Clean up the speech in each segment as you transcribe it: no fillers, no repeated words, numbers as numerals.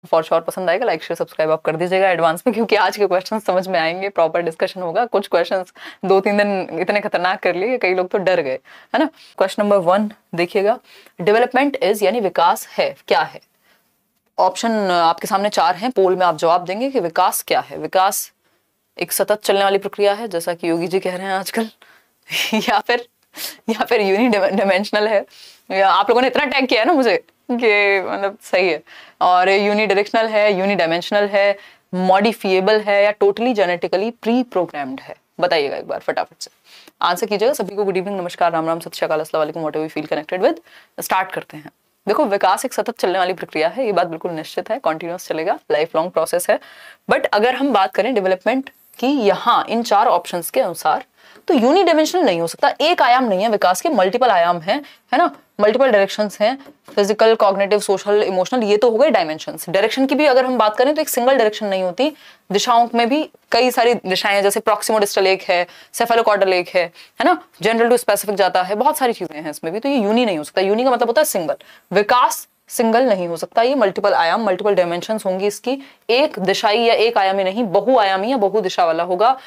For sure पसंद आएगा, like share subscribe आप कर दीजिएगा एडवांस में, क्योंकि आज के क्वेश्चन समझ में आएंगे, प्रॉपर डिस्कशन होगा। कुछ क्वेश्चंस 2-3 दिन इतने खतरनाक कर लिए, कई लोग तो डर गए, है ना। क्वेश्चन नंबर 1 देखिएगा, डेवलपमेंट इज यानी विकास है क्या है। ऑप्शन आपके सामने 4 हैं, पोल में आप जवाब देंगे कि विकास क्या है। विकास एक सतत चलने वाली प्रक्रिया है, जैसा कि योगी जी कह रहे हैं आजकल या फिर यूनिडायमेंशनल है। या आप लोगों ने इतना टैग किया है ना मुझे कि मतलब सही है। और यूनिडायरेक्शनल है, यूनिडायमेंशनल है, मॉडिफिएबल है, या टोटली जेनेटिकली प्री प्रोग्राम्ड है। बताइएगा एक बार फटाफट से, आंसर कीजिएगा। सभी को गुड इवनिंग, नमस्कार, राम राम, सत श्री अकाल, अस्सलाम वालेकुम, whatever you feel connected with. Start करते हैं। देखो, विकास एक सतत चलने वाली प्रक्रिया है, ये बात बिल्कुल निश्चित है, कॉन्टिन्यूस चलेगा, लाइफ लॉन्ग प्रोसेस है। बट अगर हम बात करें डेवलपमेंट की यहाँ इन 4 ऑप्शंस के अनुसार, तो यूनिडायमेंशनल नहीं हो सकता, एक आयाम नहीं है विकास के, मल्टीपल आयाम है ना, मल्टीपल डायरेक्शंस हैं, फिजिकल, कॉग्निटिव, सोशल, इमोशनल, ये तो हो गए डायमेंशंस। डायरेक्शन की भी अगर हम बात करें तो एक सिंगल डायरेक्शन नहीं होती, दिशाओं में भी कई सारी दिशाएं हैं, जैसे प्रॉक्सिमो डिस्टल एक है, सेफेलोकॉर्डल एक है ना, जनरल टू स्पेसिफिक जाता है, बहुत सारी चीजें हैं इसमें भी, तो ये यूनी नहीं हो सकता। यूनी का मतलब होता है सिंगल, विकास सिंगल नहीं हो सकता, ये मल्टीपल आयाम, मल्टीपल डायमेंशंस होंगी इसकी, एक दिशाई या एक आयामी नहीं, बहुआयामी या बहु दिशा वाला होगा।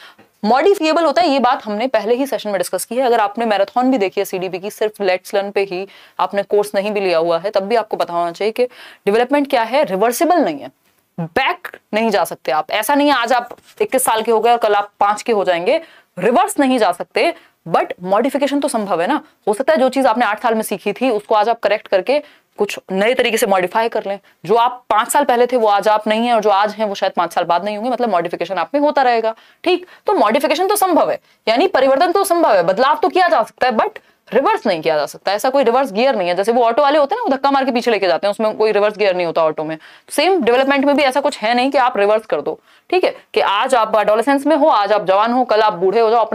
मॉडिफिएबल होता है, ये बात हमने पहले ही सेशन में डिस्कस की है। अगर आपने मैराथन भी देखी है सीडीपी की, सिर्फ लेट्स लर्न पे ही, आपने कोर्स नहीं भी लिया हुआ है, तब भी आपको पता होना चाहिए कि डेवलपमेंट क्या है, रिवर्सिबल नहीं है, बैक नहीं जा सकते आप। ऐसा नहीं है आज आप 21 साल के हो गए और कल आप 5 के हो जाएंगे, रिवर्स नहीं जा सकते। बट मॉडिफिकेशन तो संभव है ना, हो सकता है जो चीज आपने 8 साल में सीखी थी उसको आज आप करेक्ट करके कुछ नए तरीके से मॉडिफाई कर लें। जो आप 5 साल पहले थे वो आज आप नहीं है, और जो आज हैं वो शायद 5 साल बाद नहीं होंगे, मतलब मॉडिफिकेशन आप में होता रहेगा। ठीक, तो मॉडिफिकेशन तो संभव है, यानी परिवर्तन तो संभव है, बदलाव तो किया जा सकता है, बट रिवर्स नहीं किया जा सकता। ऐसा कोई रिवर्स गियर नहीं है, जैसे वो ऑटो वाले होते हैं ना, वो धक्का मार के पीछे लेके जाते हैं, उसमें कोई रिवर्स गियर नहीं होता ऑटो में। सेम डेवलपमेंट में भी ऐसा कुछ है नहीं कि आप रिवर्स कर दो। ठीक है, कि आज आप एडोलेसेंस में हो, आज आप जवान हो, कल आप बूढ़े हो जाओ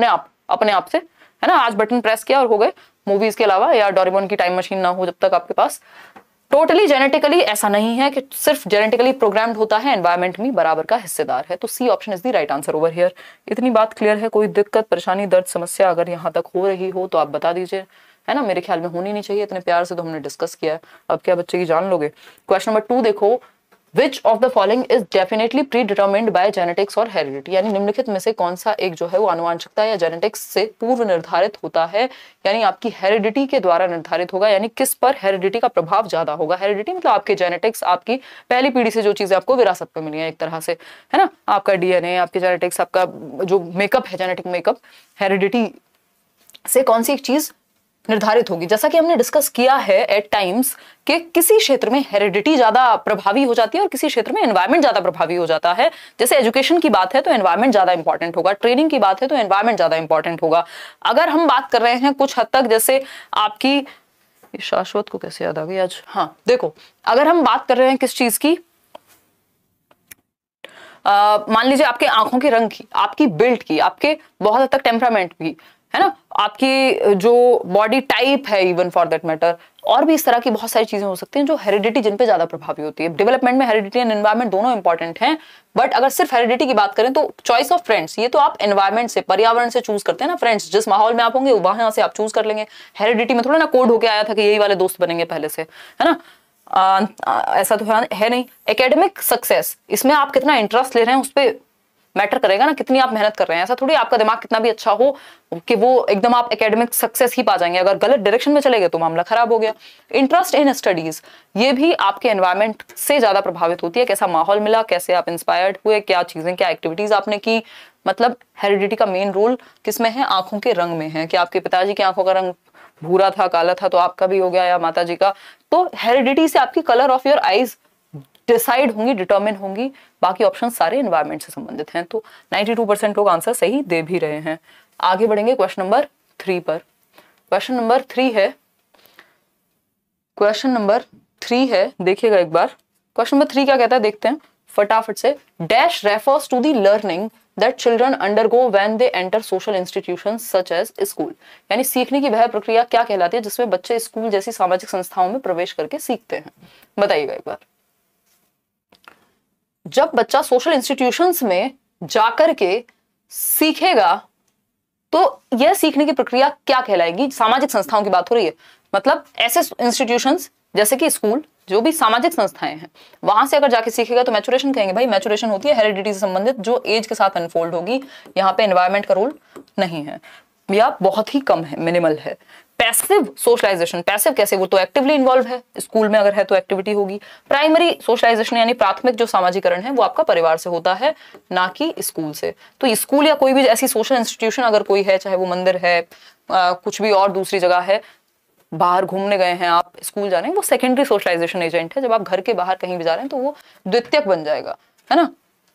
अपने आप से, है ना। आज बटन प्रेस किया और हो गए, मूवीज के अलावा, या डोरेमोन की टाइम मशीन ना हो जब तक आपके पास। टोटली जेनेटिकली ऐसा नहीं है कि सिर्फ जेनेटिकली प्रोग्राम्ड होता है, एनवायरमेंट में बराबर का हिस्सेदार है। तो C option is the right answer over here. इतनी बात क्लियर है? कोई दिक्कत, परेशानी, दर्द, समस्या अगर यहाँ तक हो रही हो तो आप बता दीजिए, है ना। मेरे ख्याल में होनी नहीं चाहिए, इतने प्यार से तो हमने डिस्कस किया है, अब क्या बच्चे की जान लोगे। क्वेश्चन नंबर 2 देखो, Which of the following is definitely predetermined by genetics और heredity, यानी निम्नलिखित में से कौन सा एक जो है वो आनुवांशिकता या जेनेटिक्स से पूर्व निर्धारित होता है, यानी आपकी हेरिडिटी के द्वारा निर्धारित होगा, यानी किस पर हेरिडिटी का प्रभाव ज्यादा होगा। हेरिडिटी मतलब आपके जेनेटिक्स, आपकी पहली पीढ़ी से जो चीजें आपको विरासत में मिली है एक तरह से, है ना, आपका डीएनए, आपके जेनेटिक्स, आपका जो मेकअप है, जेनेटिक मेकअप, हेरिडिटी से कौन सी एक चीज निर्धारित होगी। जैसा कि हमने डिस्कस किया है एट टाइम्स कि किसी क्षेत्र में हेरिडिटी ज्यादा प्रभावी हो जाती है और किसी क्षेत्र में एनवायरनमेंट ज्यादा प्रभावी हो जाता है। जैसे एजुकेशन की बात है तो एनवायरनमेंट ज्यादा इंपॉर्टेंट होगा, ट्रेनिंग की बात है तो एनवायरनमेंट ज्यादा इंपॉर्टेंट होगा। अगर हम बात कर रहे हैं कुछ हद तक, जैसे आपकी शाश्वत को कैसे याद आ गई आज, हाँ देखो, अगर हम बात कर रहे हैं किस चीज की, मान लीजिए आपके आंखों के रंग की, आपकी बिल्ड की, आपके बहुत हद तक टेम्परामेंट भी, है ना, आपकी जो बॉडी टाइप है, इवन फॉर दैट मैटर, और भी इस तरह की बहुत सारी चीजें हो सकती हैं जो हेरिडिटी जिन पे ज्यादा प्रभावी होती है। डेवलपमेंट में हेरिडिटी एंड एनवायरनमेंट दोनों इंपॉर्टेंट हैं, बट अगर सिर्फ हेरिडिटी की बात करें तो चॉइस ऑफ फ्रेंड्स, ये तो आप एनवायरनमेंट से, पर्यावरण से चूज करते हैं ना फ्रेंड्स, जिस माहौल में आप होंगे वहां से आप चूज कर लेंगे। हेरिडिटी में थोड़ा ना कोड होके आया था कि यही वाले दोस्त बनेंगे पहले से, है ना, ऐसा तो है नहीं। एकेडमिक सक्सेस, इसमें आप कितना इंटरेस्ट ले रहे हैं उस पर मैटर करेगा ना, कितनी आप मेहनत कर रहे हैं। ऐसा थोड़ी आपका दिमाग कितना भी अच्छा हो कि वो एकदम आप एकेडमिक सक्सेस ही पा जाएंगे, अगर गलत डायरेक्शन में चले गए तो मामला खराब हो गया। इंटरेस्ट इन स्टडीज, ये भी आपके एनवायरनमेंट से ज्यादा प्रभावित होती है, कैसा माहौल मिला, कैसे आप इंस्पायर्ड हुए, क्या चीजें, क्या एक्टिविटीज आपने की। मतलब हेरिडिटी का मेन रोल किसमें है, आंखों के रंग में है, कि आपके पिताजी की आंखों का रंग भूरा था, काला था, तो आपका भी हो गया, या माता जी का। तो हेरिडिटी से आपकी colour of your eyes decide होंगी, डिटर्मिन होंगी। बाकी ऑप्शन सारे एनवायरनमेंट से संबंधित हैं। तो 92% लोग आंसर सही दे भी रहे हैं। आगे बढ़ेंगे क्वेश्चन नंबर 3 पर। क्वेश्चन नंबर 3 है, क्वेश्चन नंबर 3 है, देखिएगा एक बार। क्वेश्चन नंबर 3 क्या कहता है, देखते हैं फटाफट से। Dash refers to the learning that children undergo when they enter social institutions such as school, यानी सीखने की वह प्रक्रिया क्या कहलाती है जिसमें बच्चे स्कूल जैसी सामाजिक संस्थाओं में प्रवेश करके सीखते हैं। बताइएगा एक बार। जब बच्चा सोशल इंस्टीट्यूशंस में जाकर के सीखेगा तो यह सीखने की प्रक्रिया क्या कहलाएगी। सामाजिक संस्थाओं की बात हो रही है, मतलब ऐसे इंस्टीट्यूशंस जैसे कि स्कूल, जो भी सामाजिक संस्थाएं हैं वहां से अगर जाके सीखेगा तो मैचुरेशन कहेंगे। भाई मैचुरेशन होती है हेरिडिटी से संबंधित, जो एज के साथ अनफोल्ड होगी। यहाँ पे एनवायरमेंट का रोल नहीं है या बहुत ही कम है, मिनिमल है। पैसिव सोशलाइजेशन, पैसिव कैसे, वो तो एक्टिवली इन्वॉल्व है, स्कूल में अगर है तो एक्टिविटी होगी। प्राइमरी सोशलाइजेशन यानी प्राथमिक जो सामाजिकरण है वो आपका परिवार से होता है, ना कि स्कूल से। तो स्कूल या कोई भी ऐसी सोशल इंस्टीट्यूशन अगर कोई है, चाहे वो मंदिर है, कुछ भी और दूसरी जगह है, बाहर घूमने गए हैं आप, स्कूल जा रहे हैं, वो सेकेंडरी सोशलाइजेशन एजेंट है। जब आप घर के बाहर कहीं भी जा रहे हैं तो वो द्वितीयक बन जाएगा, है ना।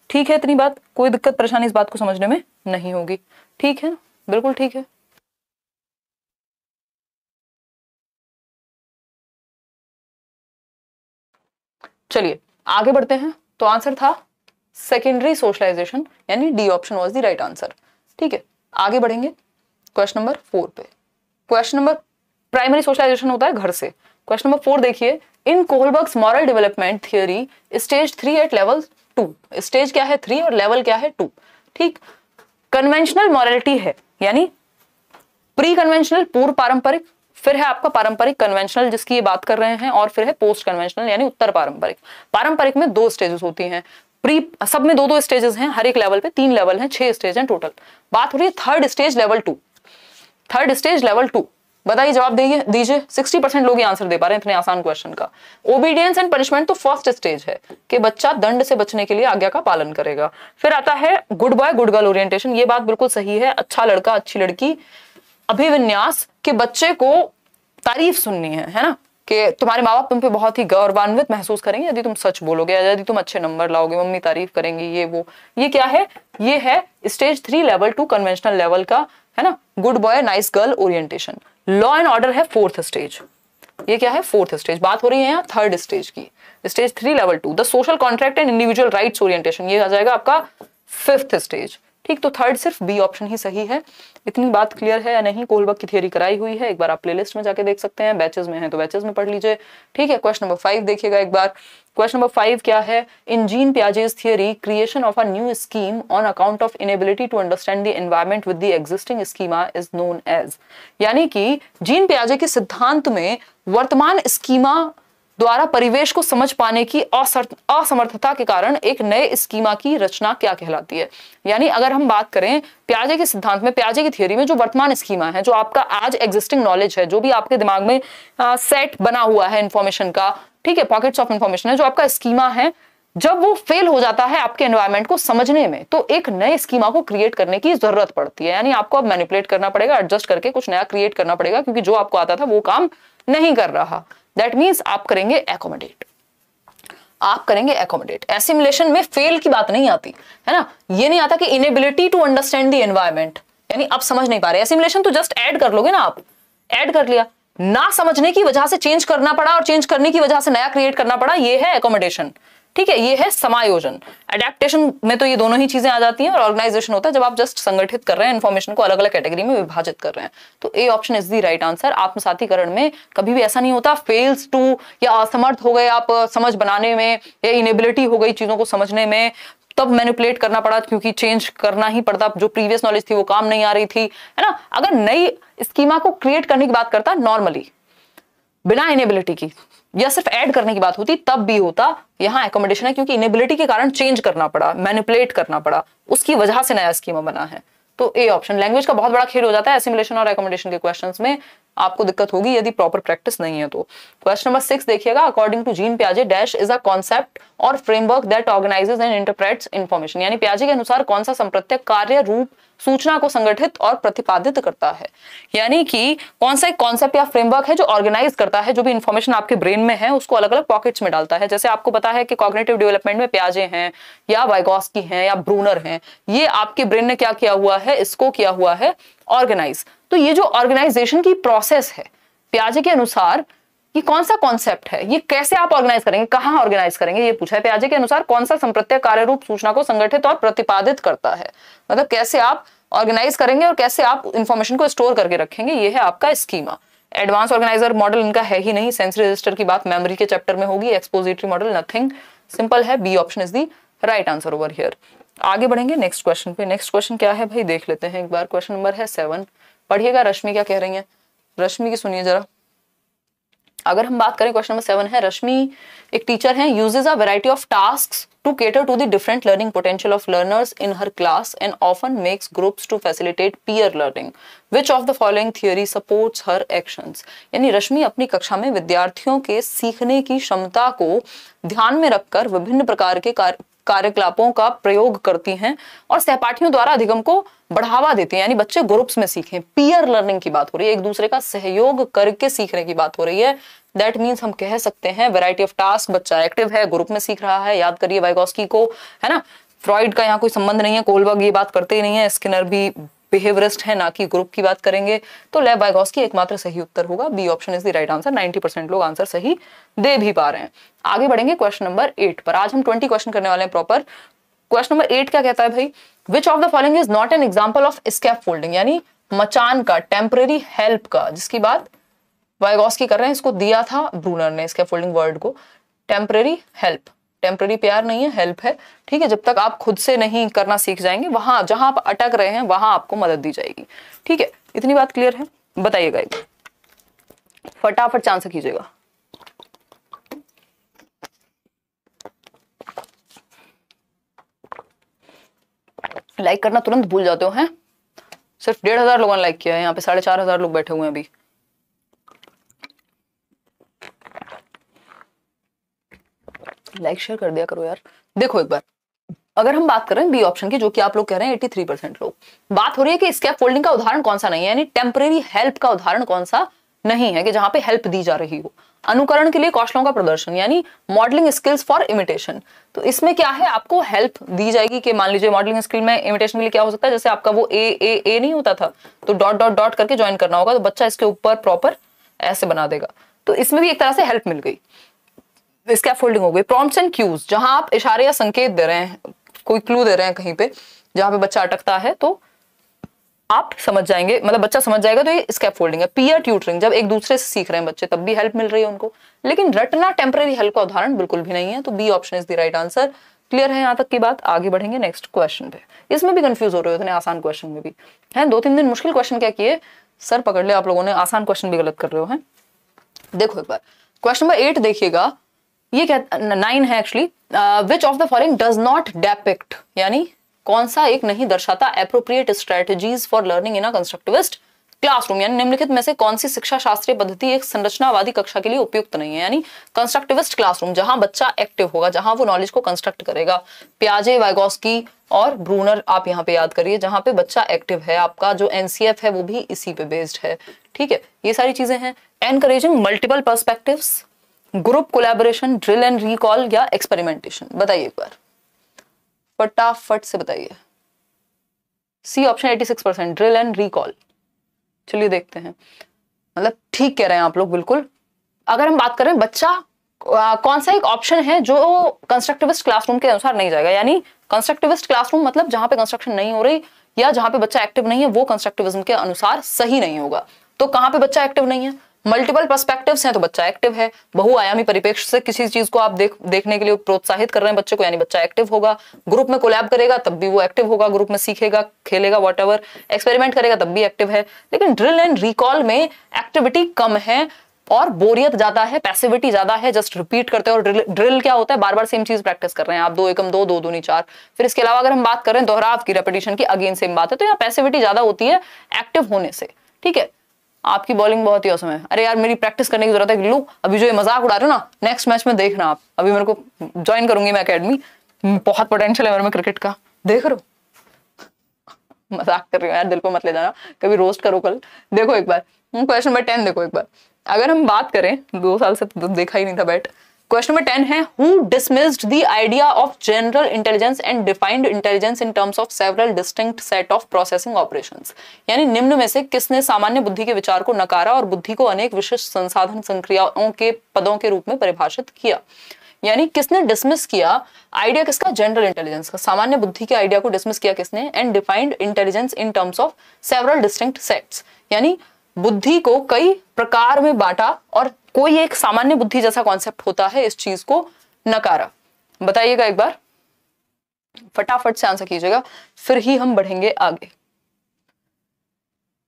ठीक है, इतनी बात, कोई दिक्कत परेशानी इस बात को समझने में नहीं होगी। ठीक है ना, बिल्कुल ठीक है। चलिए आगे बढ़ते हैं। तो आंसर था सेकेंडरी सोशलाइजेशन, यानी D option was the right answer. ठीक है, आगे बढ़ेंगे क्वेश्चन नंबर 4 पे। क्वेश्चन नंबर, प्राइमरी सोशलाइजेशन होता है घर से। क्वेश्चन नंबर 4 देखिए, in Kohlberg's moral development theory stage 3 at level 2। Stage क्या है 3 और लेवल क्या है 2। ठीक, कन्वेंशनल मॉरलिटी है, यानी प्री कन्वेंशनल पूर्व पारंपरिक, फिर है आपका पारंपरिक कन्वेंशनल जिसकी ये बात कर रहे हैं, और फिर है पोस्ट कन्वेंशनल यानी उत्तर पारंपरिक। पारंपरिक में 2 स्टेजेस होती हैं, प्री सब में 2-2 स्टेजेस हैं, हर एक लेवल पे 3 लेवल हैं, 6 स्टेज हैं टोटल। बात हो रही है third stage level 2। Third stage level 2, बताइए जवाब दीजिए। 60% लोग ये आंसर दे पा रहे हैं इतने आसान क्वेश्चन का। ओबीडियंस एंड पनिशमेंट तो फर्स्ट स्टेज है कि बच्चा दंड से बचने के लिए आज्ञा का पालन करेगा। फिर आता है good boy good girl orientation, ये बात बिल्कुल सही है, अच्छा लड़का अच्छी लड़की अभिविन्यास के बच्चे को तारीफ सुननी है ना, कि तुम्हारे माँ बाप तुम पे बहुत ही गौरवान्वित महसूस करेंगे यदि तुम सच बोलोगे, यदि तुम अच्छे नंबर लाओगे, मम्मी तारीफ करेंगी, ये वो। ये क्या है, ये है स्टेज 3 लेवल 2 कन्वेंशनल लेवल का, है ना, good boy nice girl orientation. Law and order है 4th स्टेज, ये क्या है 4th स्टेज। बात हो रही है यहाँ 3rd स्टेज की, stage 3 level 2। The social contract and individual rights orientation, ये आ जाएगा आपका 5th स्टेज। ठीक, तो 3rd सिर्फ बी ऑप्शन ही सही है। इतनी बात क्लियर है या नहीं, कोहलबर्ग की थियरी कराई हुई है, एक बार आप प्लेलिस्ट में जाके देख सकते हैं, बैचेस में है तो बैचेस में पढ़ लीजिए। ठीक है, क्वेश्चन नंबर 5 देखिएगा एक बार। क्वेश्चन नंबर 5 क्या है, in Jean Piaget's theory creation of a new scheme on account of inability to understand the environment with the existing schema is known as. यानी कि जीन पियाजे के सिद्धांत में वर्तमान स्कीमा द्वारा परिवेश को समझ पाने की असमर्थता के कारण एक नए स्कीमा की रचना क्या कहलाती है। यानी अगर हम बात करें पियाजे के सिद्धांत में, पियाजे की थियरी में, जो वर्तमान स्कीमा है, जो आपका आज एग्जिस्टिंग नॉलेज है, जो भी आपके दिमाग में सेट बना हुआ है इंफॉर्मेशन का, ठीक है, पॉकेट्स ऑफ इंफॉर्मेशन है, जो आपका स्कीमा है, जब वो फेल हो जाता है आपके एनवायरनमेंट को समझने में, तो एक नए स्कीमा को क्रिएट करने की जरूरत पड़ती है। यानी आपको अब मैनिपुलेट करना पड़ेगा, एडजस्ट करके कुछ नया क्रिएट करना पड़ेगा, क्योंकि जो आपको आता था वो काम नहीं कर रहा। दैट मीन्स आप करेंगे एकोमोडेट, आप करेंगे एकोमोडेट। एसिमिलेशन में फेल की बात नहीं आती है ना, ये नहीं आता कि inability to understand the environment, यानी आप समझ नहीं पा रहे। एसिमिलेशन तो जस्ट ऐड कर लोगे ना, आप ऐड कर लिया, ना समझने की वजह से चेंज करना पड़ा और चेंज करने की वजह से नया क्रिएट करना पड़ा, ये है एकोमोडेशन। ठीक है, ये है समायोजन। एडेप्टेशन में तो ये दोनों ही चीजें आ जाती हैं, और ऑर्गेनाइजेशन होता है जब आप जस्ट संगठित कर रहे हैं, इन्फॉर्मेशन को अलग अलग कैटेगरी में विभाजित कर रहे हैं। तो A option is the right answer. आत्मसातीकरण में कभी भी ऐसा नहीं होता फेल्स टू, या असमर्थ हो गए आप समझ बनाने में, या इनेबिलिटी हो गई चीजों को समझने में, तब मैनिपुलेट करना पड़ा क्योंकि चेंज करना ही पड़ता, जो प्रीवियस नॉलेज थी वो काम नहीं आ रही थी, है ना। अगर नई स्कीमा को क्रिएट करने की बात करता नॉर्मली बिना इनेबिलिटी की, या सिर्फ ऐड करने की बात होती, तब भी होता। यहाँ एकोमोडेशन है क्योंकि इनेबिलिटी के कारण चेंज करना पड़ा, मैनिपुलेट करना पड़ा, उसकी वजह से नया स्कीमा बना है। तो ए ऑप्शन। लैंग्वेज का बहुत बड़ा खेल हो जाता है एसिमिलेशन और एकोमोडेशन के क्वेश्चंस में, आपको दिक्कत होगी यदि प्रॉपर प्रैक्टिस नहीं है तो। क्वेश्चन नंबर 6 देखिएगा, अकॉर्डिंग टू जीन पियाजे डैश इज अ कॉन्सेप्ट और framework that organizes and interprets information. यानी पियाजे के अनुसार कौन सा संप्रत्यक कार्य रूप सूचना को संगठित और प्रतिपादित करता है। यानी कि कौन सा एक कॉन्सेप्ट या फ्रेमवर्क है जो ऑर्गेनाइज करता है, जो भी इंफॉर्मेशन आपके ब्रेन में है उसको अलग अलग पॉकेट्स में डालता है। जैसे आपको पता है कि कॉग्निटिव डेवलपमेंट में पियाजे हैं, या वाइगॉस्की हैं, या ब्रूनर हैं, ये आपके ब्रेन ने क्या किया हुआ है, इसको किया हुआ है ऑर्गेनाइज। तो ये जो ऑर्गेनाइजेशन की प्रोसेस है पियाजे के अनुसार, ये कौन सा कॉन्सेप्ट है, ये कैसे आप ऑर्गेनाइज करेंगे, कहां ऑर्गेनाइज करेंगे, ये पूछा है। पियाजे के अनुसार कौन सा संप्रत्यक कार्य रूप सूचना को संगठित और प्रतिपादित करता है, मतलब कैसे आप ऑर्गेनाइज करेंगे और कैसे आप इंफॉर्मेशन को स्टोर करके रखेंगे, ये है आपका स्कीमा। एडवांस ऑर्गेनाइजर मॉडल इनका है ही नहीं, सेंसरी रजिस्टर की बात मेमोरी के चैप्टर में होगी, एक्सपोजिटरी मॉडल नथिंग, सिंपल है। B option is the right answer over here. आगे बढ़ेंगे नेक्स्ट क्वेश्चन पे। नेक्स्ट क्वेश्चन क्या है भाई, देख लेते हैं एक बार। क्वेश्चन नंबर है 7, पढ़िएगा रश्मि क्या कह रही है। रश्मि की सुनिए जरा। अगर हम बात करें क्वेश्चन नंबर 7 है, रश्मि एक टीचर है, uses a variety of tasks to cater to the different learning potential of learners in her class and often makes groups to facilitate peer learning. Which of the following theory supports her actions? यानी रश्मि अपनी कक्षा में विद्यार्थियों के सीखने की क्षमता को ध्यान में रखकर विभिन्न प्रकार के कार्यकलापों का प्रयोग करती हैं और सहपाठियों द्वारा अधिगम को बढ़ावा देती हैं, यानी बच्चे ग्रुप्स में सीखें। पीयर लर्निंग की बात हो रही है, एक दूसरे का सहयोग करके सीखने की बात हो रही है। दैट मीन्स हम कह सकते हैं वैरायटी ऑफ टास्क, बच्चा एक्टिव है, ग्रुप में सीख रहा है। याद करिए वाइगोस्की को, है ना, फ्रॉइड का यहाँ कोई संबंध नहीं है, कोलबर्ग ये बात करते ही नहीं है, स्किनर भी बिहेवियरिस्ट है, ना कि ग्रुप की बात करेंगे। तो लेव वाइगोस्की एकमात्र सही उत्तर होगा, B option is the right answer. 90% लोग आंसर सही दे भी पा रहे हैं। आगे बढ़ेंगे क्वेश्चन नंबर 8 पर। आज हम 20 क्वेश्चन करने वाले हैं प्रॉपर। क्वेश्चन नंबर 8 क्या कहता है भाई, which of the following is not an example of scaffolding, यानी मचान का, टेम्पररी हेल्प का, जिसकी बात वाइगोस्की कर रहे हैं, इसको दिया था ब्रूनर ने, स्कैफोल्डिंग वर्ड को। टेम्पररी हेल्प, टेम्पररी प्यार नहीं है, हेल्प है, ठीक है। जब तक आप खुद से नहीं करना सीख जाएंगे, वहां जहां आप अटक रहे हैं वहां आपको मदद दी जाएगी, ठीक है। इतनी बात क्लियर है? बताइएगा एक फटाफट चांस कीजिएगा। लाइक करना तुरंत भूल जाते हो हैं। सिर्फ 1500 लोगों ने लाइक किया है, यहाँ पे 4500 लोग बैठे हुए हैं अभी। लाइक शेयर कर दिया करो यार। देखो एक बार, अगर हम बात करें बी ऑप्शन की, जो कि आप लोग कह रहे हैं 83% लोग, बात हो रही है कि स्कैप फोल्डिंग का उदाहरण कौन सा नहीं है, यानी टेम्पररी हेल्प का उदाहरण कौन सा नहीं है कि जहां पे हेल्प दी जा रही हो। अनुकरण के लिए कौशलों का प्रदर्शन, यानी मॉडलिंग स्किल्स फॉर इमिटेशन। तो इसमें क्या है, आपको हेल्प दी जाएगी कि मान लीजिए मॉडलिंग स्किल में इमिटेशन के लिए क्या हो सकता है, जैसे आपका वो ए नहीं होता था, तो डॉट डॉट डॉट करके ज्वाइन करना होगा, तो बच्चा इसके ऊपर प्रॉपर ऐसे बना देगा। तो इसमें भी एक तरह से हेल्प मिल गई, स्कैफोल्डिंग हो गई। प्रॉम्प्ट्स एंड क्यूज, जहां आप इशारे या संकेत दे रहे हैं, कोई क्लू दे रहे हैं कहीं पे जहां पे बच्चा अटकता है, तो आप समझ जाएंगे, मतलब बच्चा समझ जाएगा, तो ये स्कैफोल्डिंग है। पीयर ट्यूटरिंग, जब एक दूसरे से सीख रहे हैं बच्चे, तब भी हेल्प मिल रही है उनको। लेकिन रटना टेम्पररी हेल्प का उदाहरण बिल्कुल भी नहीं है, तो B option is the right answer. Clear है यहाँ तक की बात? आगे बढ़ेंगे नेक्स्ट क्वेश्चन पे। इसमें भी कंफ्यूज हो रहे हो, इतने आसान क्वेश्चन में भी है। 2-3 दिन मुश्किल क्वेश्चन क्या किए, सर पकड़ ले आप लोगों ने, आसान क्वेश्चन भी गलत कर रहे हो हैं। देखो एक बार क्वेश्चन नंबर 8 देखिएगा, ये क्या 9 है actually. Which of the following does not depict, यानी कौन सा एक नहीं दर्शाता appropriate strategies for learning in a constructivist classroom, यानी निम्नलिखित में से कौन सी शिक्षा शास्त्रीय पद्धति एक संरचनावादी कक्षा के लिए उपयुक्त नहीं है। यानी कंस्ट्रक्टिविस्ट क्लासरूम, जहां बच्चा एक्टिव होगा, जहां वो नॉलेज को कंस्ट्रक्ट करेगा। पियाजे, वाइगोस्की और ब्रूनर आप यहाँ पे याद करिए, जहां पे बच्चा एक्टिव है। आपका जो एनसीएफ है वो भी इसी पे बेस्ड है, ठीक है। ये सारी चीजें हैं। Encouraging multiple perspectives, group collaboration, drill and recall या एक्सपेरिमेंटेशन। बताइए एक बार फटाफट से बताइए। C option 86%, drill and recall. चलिए देखते हैं, मतलब ठीक कह रहे हैं आप लोग बिल्कुल। अगर हम बात करें बच्चा कौन सा एक ऑप्शन है जो कंस्ट्रक्टिविस्ट क्लासरूम के अनुसार नहीं जाएगा, यानी कंस्ट्रक्टिविस्ट क्लासरूम मतलब जहां पे कंस्ट्रक्शन नहीं हो रही या जहां पे बच्चा एक्टिव नहीं है, वो कंस्ट्रक्टिविज्म के अनुसार सही नहीं होगा। तो कहां पे बच्चा एक्टिव नहीं है, मल्टीपल पर्सपेक्टिव्स हैं तो बच्चा एक्टिव है। बहुआयामी परिप्रेक्ष्य से किसी चीज को आप देखने के लिए प्रोत्साहित कर रहे हैं बच्चे को, यानी बच्चा एक्टिव होगा। ग्रुप में कोलैब करेगा तब भी वो एक्टिव होगा, ग्रुप में सीखेगा, खेलेगा, व्हाटएवर, एक्सपेरिमेंट करेगा तब भी एक्टिव है। लेकिन ड्रिल एंड रिकॉल में एक्टिविटी कम है और बोरियत ज्यादा है, पैसिविटी ज्यादा है, जस्ट रिपीट करते हैं। और ड्रिल क्या होता है, बार बार सेम चीज प्रैक्टिस कर रहे हैं आप, 2 एकम 2, 2 दूनी 4। फिर इसके अलावा अगर हम बात करें दोहराव की, रेपिटेशन की, अगेन सेम बात है। तो यहाँ पैसिविटी ज्यादा होती है एक्टिव होने से, ठीक है। आपकी बॉलिंग बहुत ही औसम है। अरे यार मेरी प्रैक्टिस करने की जरूरत है गिल्लू, अभी जो ये मजाक उड़ा रहे हो ना, नेक्स्ट मैच में देखना आप। अभी मेरे को ज्वाइन करूंगी मैं अकेडमी, बहुत पोटेंशियल है मेरे में क्रिकेट का, देख रहे हो। मजाक कर रही हूँ यार, दिल को मत ले जाना, कभी रोस्ट करो कल। देखो एक बार क्वेश्चन नंबर 10 देखो एक बार। अगर हम बात करें, 2 साल से तो देखा ही नहीं था बैट। क्वेश्चन नंबर 10 है, who dismissed the idea of general intelligence and defined intelligence in terms of several distinct set of processing operations. यानी निम्न में से किसने सामान्य बुद्धि के विचार को नकारा और बुद्धि को अनेक विशिष्ट संसाधन संक्रियाओं के पदों के रूप में परिभाषित किया। यानी किसने डिसमिस किया आइडिया किसका, जनरल इंटेलिजेंस का, सामान्य बुद्धि के आइडिया को डिसमिस किया किसने, and defined intelligence in terms of several distinct sets, यानी बुद्धि को कई प्रकार में बांटा और कोई एक सामान्य बुद्धि जैसा कॉन्सेप्ट होता है, इस चीज को नकारा। बताइएगा एक बार, फटाफट से आंसर कीजिएगा, फिर ही हम बढ़ेंगे आगे।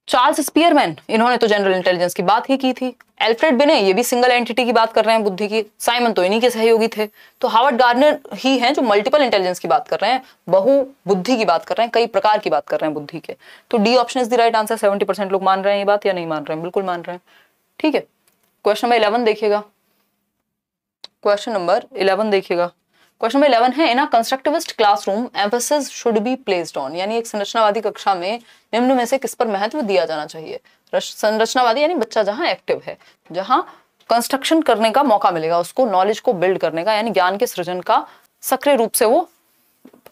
चार्ल्स स्पीयरमैन, इन्होंने तो जनरल इंटेलिजेंस की बात ही की थी। एल्फ्रेड बिने, ये भी सिंगल एंटिटी की बात कर रहे हैं बुद्धि की। साइमन तो इन्हीं के सहयोगी थे। तो हार्वर्ड गार्डनर ही हैं जो मल्टीपल इंटेलिजेंस की बात कर रहे हैं, बहु बुद्धि की बात कर रहे हैं, कई प्रकार की बात कर रहे हैं बुद्धि के। तो D option is the right answer. 70% लोग मान रहे हैं ये बात या नहीं मान रहे हैं? बिल्कुल मान रहे हैं। ठीक है, क्वेश्चन नंबर 11 देखिएगा। क्वेश्चन नंबर 11 देखिएगा। क्वेश्चन नंबर 11 है, in a constructivist classroom emphasis should be placed on, यानी एक संरचनावादी कक्षा में निम्न में से किस पर महत्व दिया जाना चाहिए? संरचनावादी यानी बच्चा जहां एक्टिव है, जहां कंस्ट्रक्शन करने का मौका मिलेगा उसको, नॉलेज को बिल्ड करने का, यानी ज्ञान के सृजन का सक्रिय रूप से वो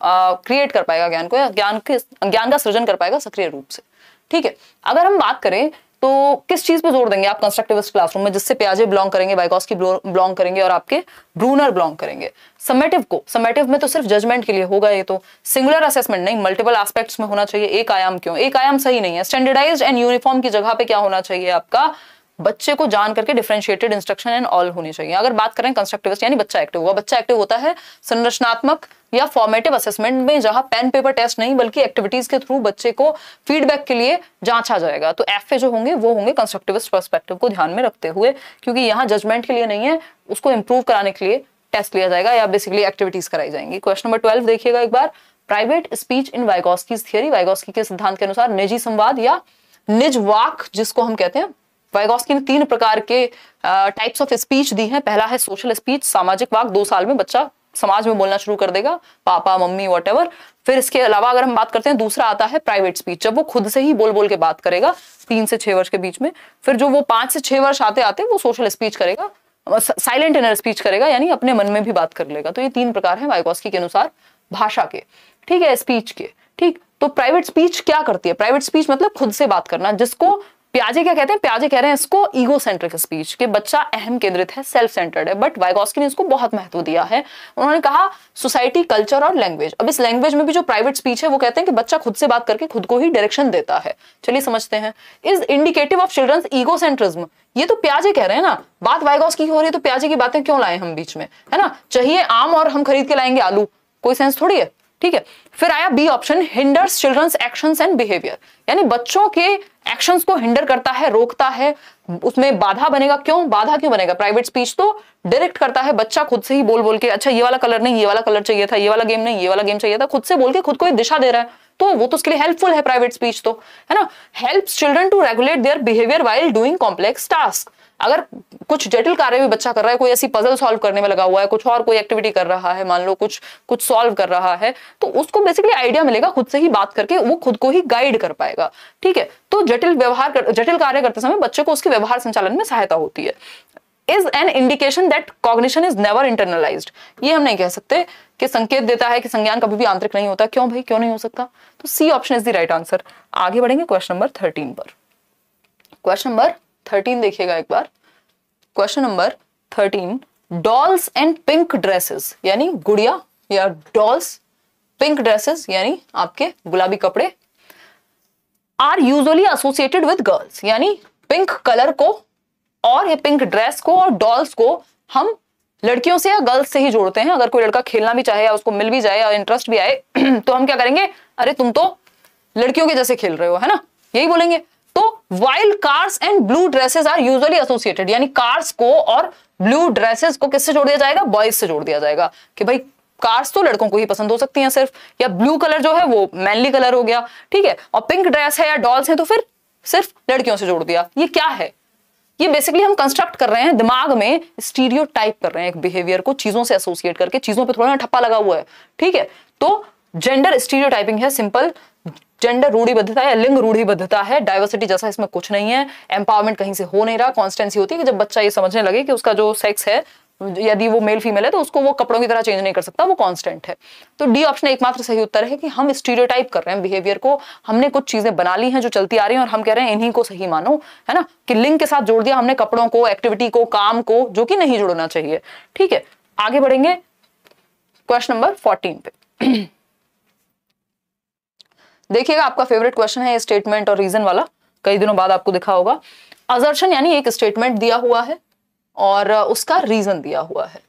क्रिएट कर पाएगा ज्ञान को, या ज्ञान का सृजन कर पाएगा सक्रिय रूप से। ठीक है, अगर हम बात करें तो किस चीज पे जोर देंगे आप कंस्ट्रक्टिविस्ट क्लासरूम में, जिससे पियाजे बिलोंग करेंगे, वाइगोस्की बिलोंग करेंगे और आपके ब्रूनर बिलोंग करेंगे? समेटिव को, समेटिव में तो सिर्फ जजमेंट के लिए होगा ये तो, सिंगुलर असेसमेंट नहीं, मल्टीपल एस्पेक्ट्स में होना चाहिए। एक आयाम क्यों? एक आयाम सही नहीं है। स्टैंडर्डाइज्ड एंड यूनिफॉर्म की जगह पे क्या होना चाहिए आपका? बच्चे को जान करके डिफरेंशिएटेड इंस्ट्रक्शन एंड ऑल होनी चाहिए। अगर बात करें कंस्ट्रक्टिविस्ट यानी बच्चा एक्टिव होगा, बच्चा एक्टिव होता है संरचनात्मक या फॉर्मेटिव असेसमेंट में, जहां पेन पेपर टेस्ट नहीं बल्कि एक्टिविटीज के थ्रू बच्चे को फीडबैक के लिए जांचा जाएगा। तो एफ जो होंगे वो होंगे कंस्ट्रक्टिविस्ट पर्सपेक्टिव को ध्यान में रखते हुए, क्योंकि यहाँ जजमेंट के लिए नहीं है, उसको इंप्रूव कराने के लिए टेस्ट लिया जाएगा या बेसिकली एक्टिविटीज कराई जाएंगी। क्वेश्चन नंबर 12 देखिएगा एक बार। Private speech in Vygotsky's theory, Vygotsky के सिद्धांत के अनुसार निजी संवाद या निज वाक जिसको हम कहते हैं, वाइगोस्की ने 3 प्रकार के टाइप्स ऑफ स्पीच दी हैं। पहला है सोशल स्पीच, सामाजिक वाक, 2 साल में बच्चा समाज में बोलना शुरू कर देगा, पापा मम्मी व्हाटएवर। फिर इसके अलावा अगर हम बात करते हैं, दूसरा आता है प्राइवेट स्पीच, जब वो खुद से ही बोल बोल के बात करेगा 3 से 6 वर्ष के बीच में। फिर जो वो 5 से 6 वर्ष आते आते वो सोशल स्पीच करेगा, साइलेंट इनर स्पीच करेगा, यानी अपने मन में भी बात कर लेगा। तो ये 3 प्रकार हैं वाइगोस्की के अनुसार भाषा के, ठीक है, स्पीच के। ठीक, तो प्राइवेट स्पीच क्या करती है? प्राइवेट स्पीच मतलब खुद से बात करना, जिसको प्याजे क्या कहते हैं? प्याजे कह रहे हैं इसको ईगो सेंट्रिक स्पीच, कि बच्चा अहम केंद्रित है, सेल्फ सेंटर्ड है। बट वाइगोस्की ने इसको बहुत महत्व दिया है। उन्होंने कहा सोसाइटी, कल्चर और लैंग्वेज। अब इस लैंग्वेज में भी जो प्राइवेट स्पीच है वो कहते हैं कि बच्चा खुद से बात करके खुद को ही डायरेक्शन देता है। चलिए समझते हैं। Is indicative of children's egocentrism, ये तो प्याजे कह रहे हैं ना, बात वाइगोस्की की हो रही है, तो प्याजे की बातें क्यों लाए हम बीच में, है ना? चाहिए आम और हम खरीद के लाएंगे आलू, कोई सेंस थोड़ी है। ठीक है, फिर आया B option, hinders children's actions and behaviour, यानी बच्चों के एक्शंस को हिंडर करता है, रोकता है, उसमें बाधा बनेगा। क्यों बाधा क्यों बनेगा? प्राइवेट स्पीच तो डायरेक्ट करता है, बच्चा खुद से ही बोल बोल के, अच्छा ये वाला कलर नहीं, ये वाला कलर चाहिए था, ये वाला गेम नहीं, ये वाला गेम चाहिए था, खुद से बोल के खुद को एक दिशा दे रहा है, तो वो तो उसके लिए हेल्पफुल है प्राइवेट स्पीच तो, है ना? Helps children to regulate their behaviour while doing complex task, अगर कुछ जटिल कार्य भी बच्चा कर रहा है, कोई ऐसी पजल सॉल्व करने में लगा हुआ है, कुछ और कोई एक्टिविटी कर रहा है, मान लो कुछ सॉल्व कर रहा है, तो उसको बेसिकली आइडिया मिलेगा, खुद से ही बात करके वो खुद को ही गाइड कर पाएगा। ठीक है, तो जटिल कार्य करते समय बच्चे को उसके व्यवहार संचालन में सहायता होती है। Is an indication that cognition is never internalised, ये हम नहीं कह सकते कि संकेत देता है कि संज्ञान कभी भी आंतरिक नहीं होता। क्यों भाई, क्यों नहीं हो सकता? तो C option is the right answer. आगे बढ़ेंगे क्वेश्चन नंबर 13 पर। क्वेश्चन नंबर 13 देखिएगा एक बार। Question number 13, dolls and pink dresses, यानी गुड़िया या डॉल्स, पिंक ड्रेसेस यानी आपके गुलाबी कपड़े, are usually associated with girls, यानी पिंक कलर को और ये पिंक ड्रेस को और डॉल्स को हम लड़कियों से या गर्ल्स से ही जोड़ते हैं। अगर कोई लड़का खेलना भी चाहे या उसको मिल भी जाए या इंटरेस्ट भी आए तो हम क्या करेंगे? अरे तुम तो लड़कियों के जैसे खेल रहे हो, है ना, यही बोलेंगे। तो while cars and blue dresses are usually associated, यानी कार्स को और ब्लू ड्रेसेस को किससे जोड़ दिया जाएगा? बॉयज से जोड़ दिया जाएगा, कि भाई कार्स तो लड़कों को ही पसंद हो सकती हैं सिर्फ, या ब्लू कलर जो है वो मैनली कलर हो गया। ठीक है, और पिंक ड्रेस है या डॉल्स है तो फिर सिर्फ लड़कियों से जोड़ दिया। ये क्या है? ये बेसिकली हम कंस्ट्रक्ट कर रहे हैं, दिमाग में स्टीरियोटाइप कर रहे हैं एक बिहेवियर को, चीजों से एसोसिएट करके, चीजों पे थोड़ा ना ठप्पा लगा हुआ है। ठीक है, तो जेंडर स्टीरियोटाइपिंग है, सिंपल जेंडर रूढ़िबद्धता है, लिंग रूढ़िबद्धता है, डाइवर्सिटी जैसा इसमें कुछ नहीं है, एम्पावरमेंट कहीं से हो नहीं रहा। कॉन्स्टेंसी होती है कि जब बच्चा ये समझने लगे कि उसका जो सेक्स है, यदि वो मेल फीमेल है तो उसको वो कपड़ों की तरह चेंज नहीं कर सकता, वो कांस्टेंट है। तो डी ऑप्शन एकमात्र सही उत्तर है कि हम स्टीरियोटाइप कर रहे हैं बिहेवियर को, हमने कुछ चीजें बना ली हैं जो चलती आ रही हैं और हम कह रहे हैं इन्हीं को सही मानो, है ना, कि लिंग के साथ जोड़ दिया हमने कपड़ों को, एक्टिविटी को, काम को, जो कि नहीं जोड़ना चाहिए। ठीक है, आगे बढ़ेंगे क्वेश्चन नंबर 14 पे। देखिएगा, आपका फेवरेट क्वेश्चन है ये स्टेटमेंट और रीजन वाला, कई दिनों बाद आपको दिखा होगा। असर्शन यानी एक स्टेटमेंट दिया हुआ है और उसका रीजन दिया हुआ है।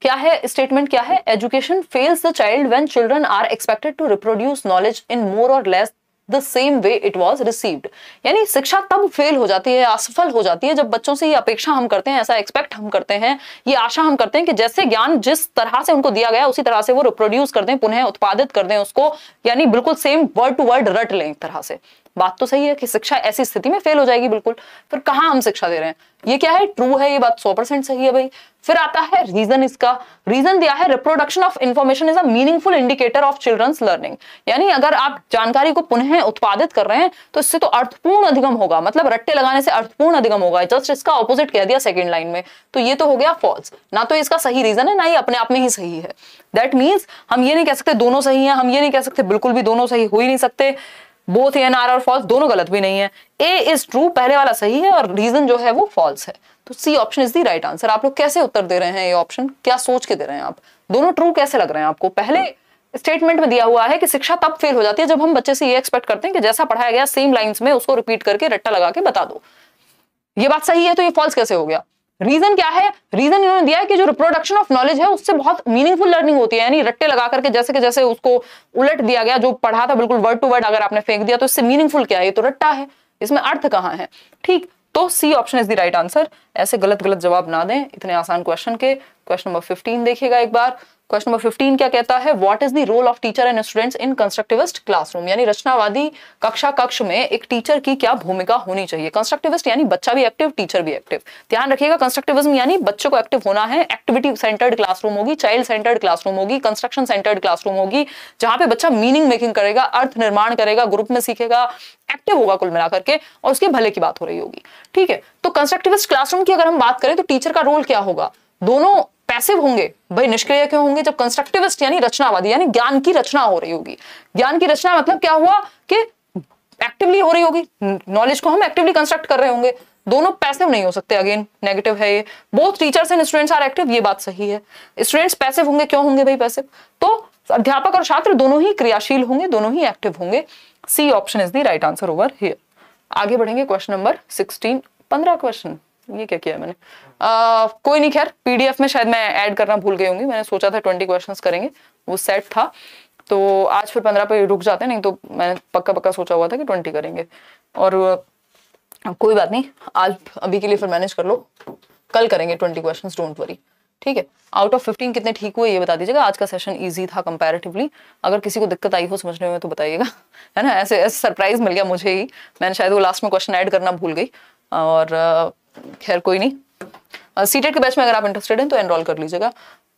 क्या है स्टेटमेंट? क्या है? Education fails the child when children are expected to reproduce knowledge in more or less the same way it was received. यानी शिक्षा तब फेल हो जाती है, असफल हो जाती है, जब बच्चों से ये अपेक्षा हम करते हैं, ऐसा एक्सपेक्ट हम करते हैं, ये आशा हम करते हैं कि जैसे ज्ञान जिस तरह से उनको दिया गया उसी तरह से वो रिप्रोड्यूस कर दें, पुनः उत्पादित कर दें उसको, यानी बिल्कुल सेम वर्ड टू वर्ड रट लें एक तरह से। बात तो सही है कि शिक्षा ऐसी स्थिति में फेल हो जाएगी बिल्कुल। फिर कहां हम शिक्षा दे रहे हैं, ये क्या है, ट्रू है, ये बात 100% सही है भाई। फिर आता है रीजन, इसका रीजन दिया है reproduction of information is a meaningful indicator of children's learning. यानी अगर आप जानकारी को पुनः उत्पादित कर रहे हैं तो इससे तो अर्थपूर्ण अधिगम होगा, मतलब रट्टे लगाने से अर्थपूर्ण अधिगम होगा। जस्ट इसका ऑपोजिट कह दिया सेकंड लाइन में, तो ये तो हो गया फॉल्स। ना तो इसका सही रीजन है, ना ही अपने आप में ही सही है। दैट मीन्स हम ये नहीं कह सकते दोनों सही हैं, हम ये नहीं कह सकते बिल्कुल भी दोनों सही हो ही नहीं सकते, बोथ एन आर और फॉल्स, दोनों गलत भी नहीं है। ए इज ट्रू, पहले वाला सही है और रीजन जो है वो फॉल्स है। तो C option is the right answer. आप लोग कैसे उत्तर दे रहे हैं, ये ऑप्शन क्या सोच के दे रहे हैं आप, दोनों ट्रू कैसे लग रहे हैं आपको? पहले स्टेटमेंट में दिया हुआ है कि शिक्षा तब फेल हो जाती है जब हम बच्चे से ये एक्सपेक्ट करते हैं कि जैसा पढ़ाया गया सेम लाइंस में उसको रिपीट करके रट्टा लगा के बता दो। ये बात सही है, तो ये फॉल्स कैसे हो गया? रीजन क्या है? रीजन इन्होंने दिया है कि जो रिप्रोडक्शन ऑफ नॉलेज है उससे बहुत मीनिंगफुल लर्निंग होती है, यानी रट्टे लगा करके जैसे कि जैसे उसको उलट दिया गया, जो पढ़ा था बिल्कुल वर्ड टू वर्ड अगर आपने फेंक दिया तो इससे मीनिंगफुल क्या है, ये तो रट्टा है, इसमें अर्थ कहां है? ठीक, तो C option is the right answer. ऐसे गलत गलत जवाब ना दें इतने आसान क्वेश्चन के। क्वेश्चन नंबर 15 देखिएगा एक बार। क्वेश्चन नंबर 15 क्या कहता है, what is the role of teacher and students in constructivist classroom. यानी रचनावादी कक्ष में एक टीचर की क्या भूमिका होनी चाहिए। कंस्ट्रक्टिविस्ट यानी बच्चा भी एक्टिव, टीचर भी एक्टिव। ध्यान रखिएगा, कंस्ट्रक्टिविज्म यानी बच्चों को एक्टिव होना है, एक्टिविटी सेंटर्ड क्लासरूम होगी, चाइल्ड सेंटर्ड क्लासरूम होगी, कंस्ट्रक्शन सेंटर्ड क्लासरूम होगी, जहां पे बच्चा मीनिंग मेकिंग करेगा, अर्थ निर्माण करेगा, ग्रुप में सीखेगा, एक्टिव होगा कुल मिलाकर के, और उसके भले की बात हो रही होगी। ठीक है, तो कंस्ट्रक्टिविस्ट क्लासरूम की अगर हम बात करें तो टीचर का रोल क्या होगा? दोनों पैसिव होंगे भाई, निष्क्रिय क्यों होंगे? जब कंस्ट्रक्टिविस्ट यानी रचनावादी यानी ज्ञान की रचना हो रही होगी। ज्ञान की रचना मतलब क्या हुआ कि एक्टिवली हो रही होगी, नॉलेज को हम एक्टिवली कंस्ट्रक्ट कर रहे होंगे। दोनों पैसिव नहीं हो सकते, अगेन नेगेटिव है ये। Both teachers and students are active, ये बात सही है। स्टूडेंट्स पैसिव होंगे, क्यों होंगे भाई पैसिव? तो अध्यापक और छात्र दोनों ही क्रियाशील होंगे, दोनों ही एक्टिव होंगे। C option is the right answer over here. आगे बढ़ेंगे क्वेश्चन नंबर 16। 15 क्वेश्चन, ये क्या किया मैंने? कोई नहीं, खैर पीडीएफ में शायद मैं ऐड करना भूल गई होंगी। मैंने सोचा था 20 क्वेश्चंस करेंगे, वो सेट था, तो आज फिर 15 पे रुक जाते, नहीं तो मैंने पक्का सोचा हुआ था कि 20 करेंगे। और कोई बात नहीं, आज अभी के लिए फिर मैनेज कर लो, कल करेंगे 20 क्वेश्चंस, डोंट वरी। ठीक है, आउट ऑफ 15 कितने ठीक हुए ये बता दीजिएगा। आज का सेशन इजी था कंपैरेटिवली। अगर किसी को दिक्कत आई हो समझने में तो बताइएगा, है ना। ऐसे सरप्राइज मिल गया मुझे ही, मैंने शायद वो लास्ट में क्वेश्चन ऐड करना भूल गई। और खैर कोई नहीं, सीटेट के बैच में अगर आप इंटरेस्टेड हैं तो एनरोल कर लीजिएगा।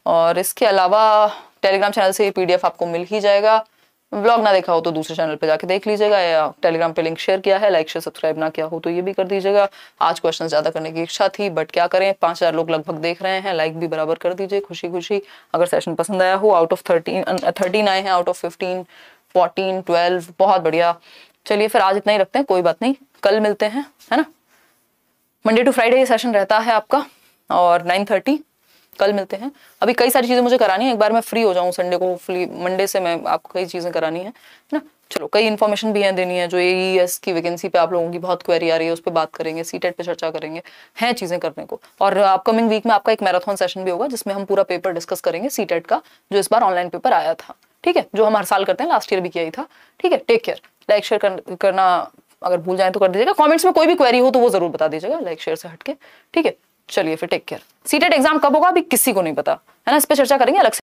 और इसके अलावा टेलीग्राम चैनल से पीडीएफ आपको मिल ही जाएगा। व्लॉग ना देखा हो तो दूसरे चैनल पे जाके देख लीजिएगा, या टेलीग्राम पे लिंक शेयर किया है, लाइक शेयर सब्सक्राइब ना किया हो तो ये भी कर दीजिएगा। आज क्वेश्चन ज्यादा करने की इच्छा थी, बट क्या करें, 5000 लोग लगभग देख रहे हैं, लाइक भी बराबर कर दीजिए खुशी खुशी। अगर सेशन पसंद आया हो, आउट ऑफ 13 आए हैं, आउट ऑफ 15, 14, 12, बहुत बढ़िया। चलिए फिर आज इतना ही रखते हैं, कोई बात नहीं, कल मिलते हैं, है ना। मंडे टू फ्राइडे ये सेशन रहता है आपका, और 9:30 कल मिलते हैं। अभी कई सारी चीजें मुझे करानी है, एक बार मैं फ्री हो जाऊं संडे को, होपफुली मंडे से मैं आपको कई चीजें करानी है ना। चलो, कई इन्फॉर्मेशन भी है देनी है, जो एईएस की वैकेंसी पे आप लोगों की बहुत क्वेरी आ रही है, उस पर बात करेंगे, सीटेट पे चर्चा करेंगे, हैं चीजें करने को। और अपकमिंग वीक में आपका एक मैराथन सेशन भी होगा जिसमें हम पूरा पेपर डिस्कस करेंगे सीटेट का, जो इस बार ऑनलाइन पेपर आया था। ठीक है, जो हम हर साल करते हैं, लास्ट ईयर भी किया ही था। ठीक है, टेक केयर, लाइक शेयर करना अगर भूल जाए तो कर दीजिएगा। कमेंट्स में कोई भी क्वेरी हो तो वो जरूर बता दीजिएगा, लाइक शेयर से हटके। ठीक है, चलिए फिर टेक केयर। सीटेट एग्जाम कब होगा अभी किसी को नहीं पता, है ना, इस पर चर्चा करेंगे अलग से।